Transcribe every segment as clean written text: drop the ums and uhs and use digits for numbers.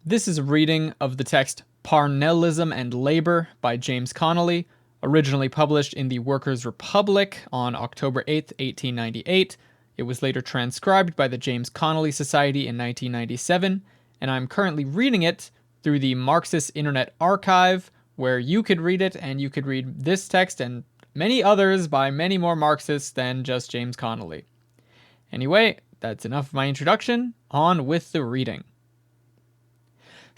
This is a reading of the text Parnellism and Labor by James Connolly, originally published in the Workers' Republic on October 8, 1898. It was later transcribed by the James Connolly Society in 1997, and I'm currently reading it through the Marxist Internet Archive, where you could read it, and you could read this text and many others by many more Marxists than just James Connolly. Anyway, that's enough of my introduction. On with the reading.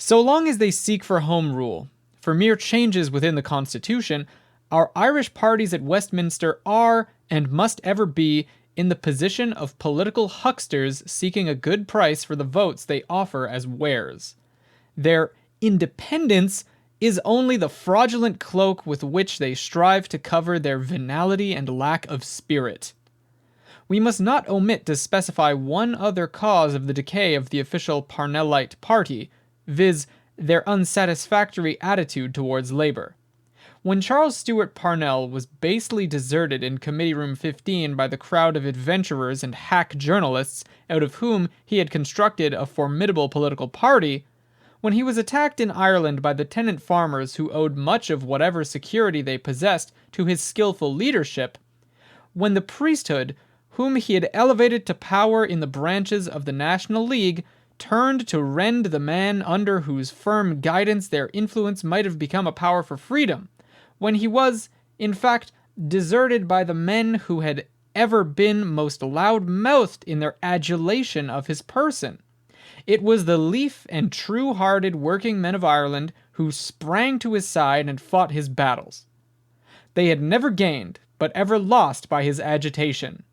So long as they seek for home rule, for mere changes within the Constitution, our Irish parties at Westminster are, and must ever be, in the position of political hucksters seeking a good price for the votes they offer as wares. Their independence is only the fraudulent cloak with which they strive to cover their venality and lack of spirit. We must not omit to specify one other cause of the decay of the official Parnellite party, viz., their unsatisfactory attitude towards labor. When Charles Stewart Parnell was basely deserted in Committee Room 15 by the crowd of adventurers and hack journalists out of whom he had constructed a formidable political party, when he was attacked in Ireland by the tenant farmers who owed much of whatever security they possessed to his skillful leadership, when the priesthood, whom he had elevated to power in the branches of the National League, turned to rend the man under whose firm guidance their influence might have become a power for freedom, when he was, in fact, deserted by the men who had ever been most loud-mouthed in their adulation of his person. It was the leaf and true-hearted working men of Ireland who sprang to his side and fought his battles. They had never gained, but ever lost by his agitation.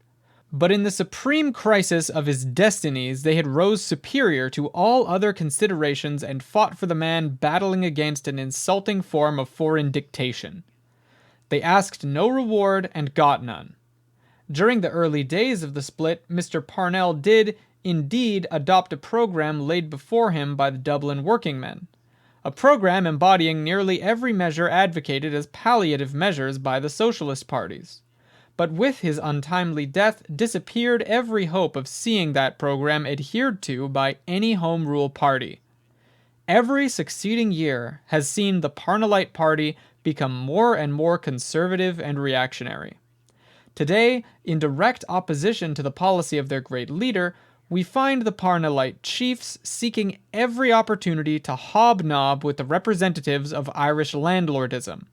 But in the supreme crisis of his destinies they had rose superior to all other considerations and fought for the man battling against an insulting form of foreign dictation. They asked no reward and got none. During the early days of the split, Mr. Parnell did, indeed, adopt a program laid before him by the Dublin working men. A program embodying nearly every measure advocated as palliative measures by the socialist parties. But with his untimely death disappeared every hope of seeing that program adhered to by any Home Rule party. Every succeeding year has seen the Parnellite party become more and more conservative and reactionary. Today, in direct opposition to the policy of their great leader, we find the Parnellite chiefs seeking every opportunity to hobnob with the representatives of Irish landlordism,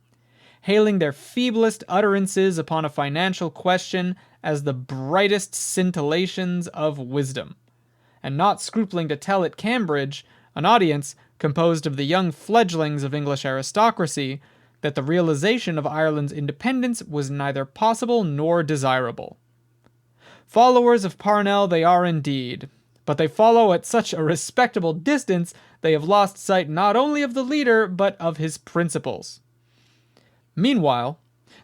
hailing their feeblest utterances upon a financial question as the brightest scintillations of wisdom, and not scrupling to tell at Cambridge, an audience composed of the young fledglings of English aristocracy, that the realization of Ireland's independence was neither possible nor desirable. Followers of Parnell they are indeed, but they follow at such a respectable distance they have lost sight not only of the leader but of his principles. Meanwhile,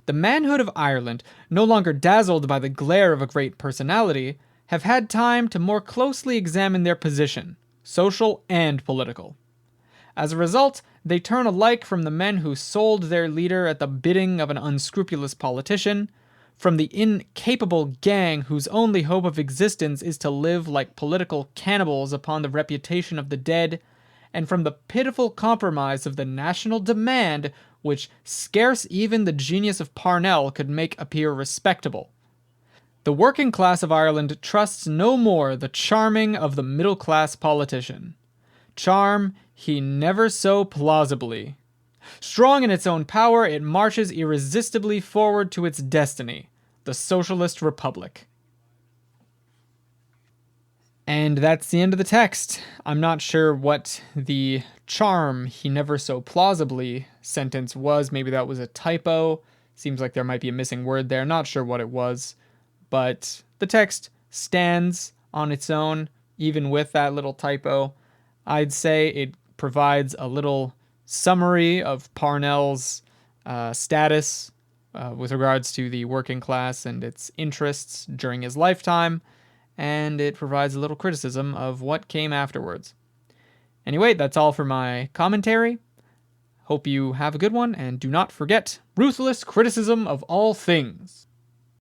the manhood of Ireland, no longer dazzled by the glare of a great personality, have had time to more closely examine their position, social and political. As a result, they turn alike from the men who sold their leader at the bidding of an unscrupulous politician, from the incapable gang whose only hope of existence is to live like political cannibals upon the reputation of the dead, and from the pitiful compromise of the national demand which scarce even the genius of Parnell could make appear respectable. The working class of Ireland trusts no more the charming of the middle-class politician. Charm he never so plausibly. Strong in its own power, it marches irresistibly forward to its destiny, the Socialist Republic. And that's the end of the text. I'm not sure what the charm he never so plausibly sentence was. Maybe that was a typo. Seems like there might be a missing word there. Not sure what it was. But the text stands on its own, even with that little typo. I'd say it provides a little summary of Parnell's status with regards to the working class and its interests during his lifetime, and it provides a little criticism of what came afterwards. Anyway, that's all for my commentary. Hope you have a good one, and do not forget, ruthless criticism of all things.